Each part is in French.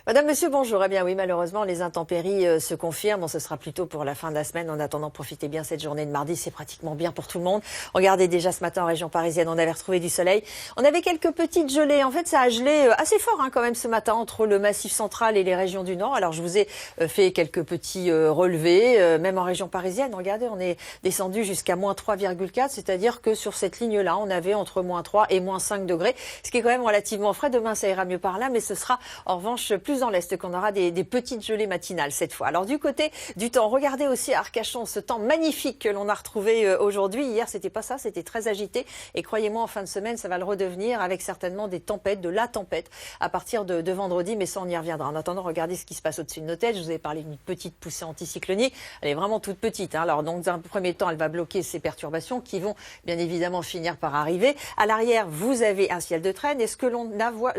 Madame, monsieur, bonjour. Eh bien oui, malheureusement, les intempéries se confirment. Bon, ce sera plutôt pour la fin de la semaine. En attendant, profitez bien cette journée de mardi. C'est pratiquement bien pour tout le monde. Regardez, déjà ce matin en région parisienne, on avait retrouvé du soleil. On avait quelques petites gelées. En fait, ça a gelé assez fort quand même ce matin entre le Massif central et les régions du Nord. Alors, je vous ai fait quelques petits relevés, même en région parisienne. Regardez, on est descendu jusqu'à moins 3,4. C'est-à-dire que sur cette ligne-là, on avait entre moins 3 et moins 5 degrés. Ce qui est quand même relativement frais. Demain, ça ira mieux par là. Mais ce sera en revanche plus dans l'est qu'on aura des petites gelées matinales cette fois. Alors du côté du temps, regardez aussi à Arcachon ce temps magnifique que l'on a retrouvé aujourd'hui. Hier, c'était pas ça, c'était très agité. Et croyez-moi, en fin de semaine, ça va le redevenir avec certainement des tempêtes, de la tempête à partir de vendredi. Mais ça, on y reviendra. En attendant, regardez ce qui se passe au-dessus de nos têtes. Je vous ai parlé d'une petite poussée anticyclonique. Elle est vraiment toute petite. Alors donc, dans un premier temps, elle va bloquer ces perturbations qui vont bien évidemment finir par arriver. À l'arrière, vous avez un ciel de traîne. Et ce que l'on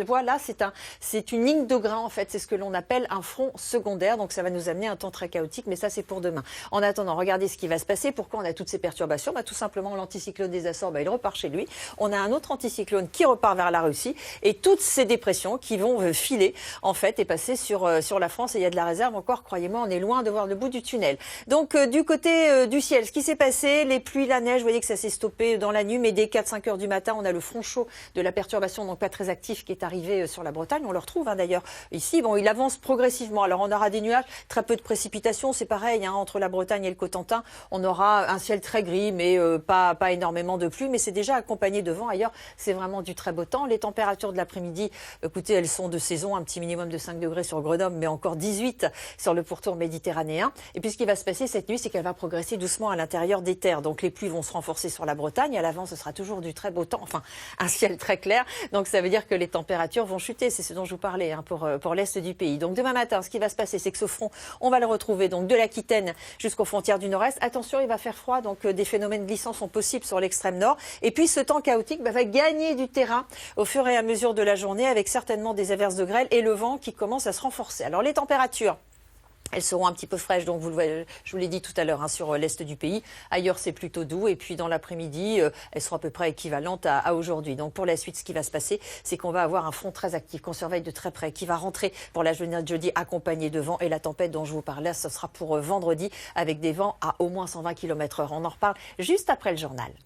voit là, c'est une ligne de grain en fait. C'est ce que l'on appelle un front secondaire. Donc ça va nous amener un temps très chaotique, mais ça c'est pour demain. En attendant, regardez ce qui va se passer. Pourquoi on a toutes ces perturbations? Tout simplement, l'anticyclone des Açores, il repart chez lui. On a un autre anticyclone qui repart vers la Russie. Et toutes ces dépressions qui vont filer en fait et passer sur la France. Et il y a de la réserve encore, croyez-moi, on est loin de voir le bout du tunnel. Donc du côté du ciel, ce qui s'est passé, les pluies, la neige, vous voyez que ça s'est stoppé dans la nuit, mais dès 4-5 heures du matin, on a le front chaud de la perturbation, donc pas très actif, qui est arrivé sur la Bretagne. On le retrouve d'ailleurs ici. Bon, il avance progressivement. Alors on aura des nuages, très peu de précipitations, c'est pareil entre la Bretagne et le Cotentin. On aura un ciel très gris, mais pas énormément de pluie, mais c'est déjà accompagné de vent. Ailleurs, c'est vraiment du très beau temps. Les températures de l'après-midi, écoutez, elles sont de saison, un petit minimum de 5 degrés sur Grenoble, mais encore 18 sur le pourtour méditerranéen. Et puis ce qui va se passer cette nuit, c'est qu'elle va progresser doucement à l'intérieur des terres. Donc les pluies vont se renforcer sur la Bretagne. À l'avant, ce sera toujours du très beau temps, enfin un ciel très clair. Donc ça veut dire que les températures vont chuter. C'est ce dont je vous parlais pour l'est du pays. Donc demain matin, ce qui va se passer, c'est que ce front, on va le retrouver donc de l'Aquitaine jusqu'aux frontières du nord-est. Attention, il va faire froid, donc des phénomènes glissants sont possibles sur l'extrême nord. Et puis ce temps chaotique va gagner du terrain au fur et à mesure de la journée, avec certainement des averses de grêle et le vent qui commence à se renforcer. Alors les températures, elles seront un petit peu fraîches, donc je vous l'ai dit tout à l'heure, sur l'est du pays. Ailleurs, c'est plutôt doux. Et puis, dans l'après-midi, elles seront à peu près équivalentes à aujourd'hui. Donc, pour la suite, ce qui va se passer, c'est qu'on va avoir un front très actif qu'on surveille de très près, qui va rentrer pour la journée de jeudi accompagné de vent. Et la tempête dont je vous parlais, ce sera pour vendredi avec des vents à au moins 120 km/h. On en reparle juste après le journal.